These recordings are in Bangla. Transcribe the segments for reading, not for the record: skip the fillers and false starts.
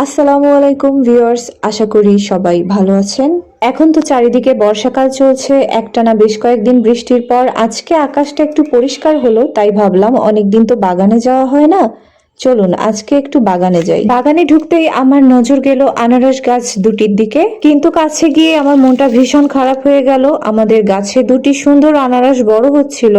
আসসালামু আলাইকুম ভিউয়ার্স, আশা করি সবাই ভালো আছেন। এখন তো চারিদিকে বর্ষাকাল চলছে, একটানা বেশ কয়েকদিন বৃষ্টির পর আজকে আকাশটা একটু পরিষ্কার হলো, তাই ভাবলাম অনেকদিন তো বাগানে যাওয়া হয় না, চলুন আজকে একটু বাগানে যাই। বাগানে ঢুকতেই আমার নজর গেল আনারস গাছ দুটির দিকে, কিন্তু কাছে গিয়ে আমার মনটা ভীষণ খারাপ হয়ে গেল। আমাদের গাছে দুটি সুন্দর আনারস বড় হচ্ছিল,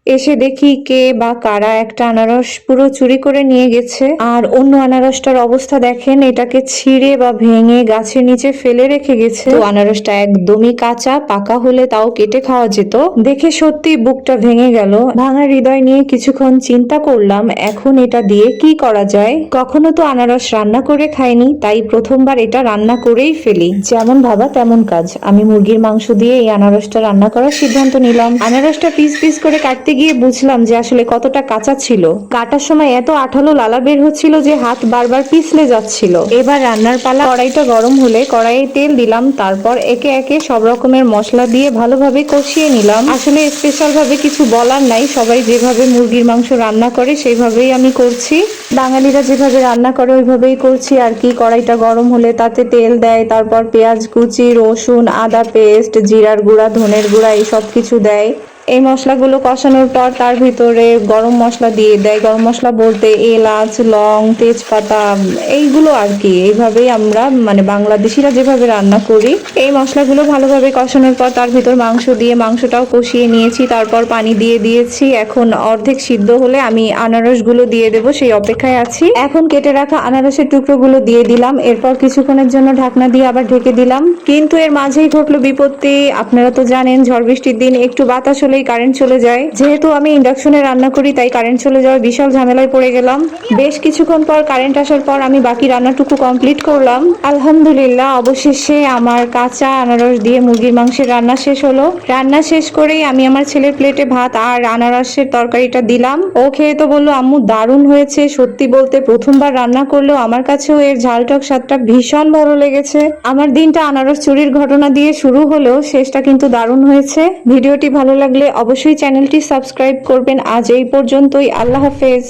এসে দেখি কে বা কারা একটা আনারস পুরো চুরি করে নিয়ে গেছে। আর অন্য আনারসটার অবস্থা দেখেন, এটাকে ছিঁড়ে বা ভেঙে গাছের নিচে ফেলে রেখে গেছে। তো আনারসটা একদমই কাঁচা, পাকা হলে তাও কেটে খাওয়া যেত। দেখে সত্যি বুকটা ভেঙে গেল। ভাঙা হৃদয় নিয়ে কিছুক্ষণ চিন্তা করলাম এখন এটা দিয়ে কি করা যায়। কখনো তো আনারস রান্না করে খাইনি, তাই প্রথমবার এটা রান্না করেই ফেলি। যেমন ভাবা তেমন কাজ, আমি মুরগির মাংস দিয়ে এই আনারসটা রান্না করার সিদ্ধান্ত নিলাম। আনারসটা পিস পিস করে কাটতে গিয়ে বুঝলাম যে আসলে কতটা কাঁচা ছিল। কাটার সময় এত আঠালো লালা বের হচ্ছিল যে হাত বারবার পিছলে যাচ্ছিল। এবার রান্নার পালা। কড়াইটা গরম হলে কড়াইয়ে তেল দিলাম, তারপর একে একে সব রকমের মশলা দিয়ে ভালোভাবে কষিয়ে নিলাম। আসলে স্পেশাল ভাবে কিছু বলার নাই, সবাই যেভাবে মুরগির মাংস রান্না করে সেইভাবেই আমি করছি। বাঙালিরা যেভাবে রান্না করে ওইভাবেই করছি আর কি। কড়াইটা গরম হলে তাতে তেল দেয়, তারপর পেঁয়াজ কুচি, রসুন, আদা পেস্ট, জিরার গুঁড়া, ধনের গুঁড়া এই সব কিছু দেয়। এই মশলাগুলো কষানোর পর তার ভিতরে গরম মশলা দিয়ে দেয়। গরম মশলা বলতে এলাচ, লং, তেজপাতা এইগুলো আর কি। এইভাবেই আমরা বাংলাদেশিরা যেভাবে রান্না করি। এই মশলাগুলো ভালোভাবে কষানোর পর তার ভিতর মাংস দিয়ে মাংসটাও কষিয়ে নিয়েছি, তারপর পানি দিয়ে দিয়েছি। এখন অর্ধেক সিদ্ধ হলে আমি আনারসগুলো দিয়ে দেবো, সেই অপেক্ষায় আছি। এখন কেটে রাখা আনারসের টুকরোগুলো দিয়ে দিলাম, এরপর কিছুক্ষণের জন্য ঢাকনা দিয়ে আবার ঢেকে দিলাম। কিন্তু এর মাঝেই ঘটলো বিপত্তি। আপনারা তো জানেন ঝড় বৃষ্টির দিন একটু বাতাস হলেই কারেন্ট চলে যায়। যেহেতু আমি ইন্ডাকশনে রান্না করি, তাই কারেন্ট চলে যাওয়ার বিশাল ঝামেলায় পড়ে গেলাম। বেশ কিছুক্ষণ পর কারেন্ট আসার পর আমি বাকি রান্নাটুকু কমপ্লিট করলাম। আলহামদুলিল্লাহ, অবশেষে আমার কাঁচা আনারস দিয়ে মুরগির মাংসের রান্না শেষ হলো। রান্না শেষ করেই আমি আমার ছেলের প্লেটে ভাত আর আনারসের তরকারিটা দিলাম। ও খেয়ে তো বললো আম্মু দারুণ হয়েছে। সত্যি বলতে প্রথমবার রান্না করলেও আমার কাছেও এর ঝালটক স্বাদটা ভীষণ ভালো লেগেছে। আমার দিনটা আনারস চুরির ঘটনা দিয়ে শুরু হলেও শেষটা কিন্তু দারুণ হয়েছে। ভিডিওটি ভালো লাগলে অবশ্যই চ্যানেলটি সাবস্ক্রাইব করবেন। আজ এই পর্যন্তই, আল্লাহ হাফেজ।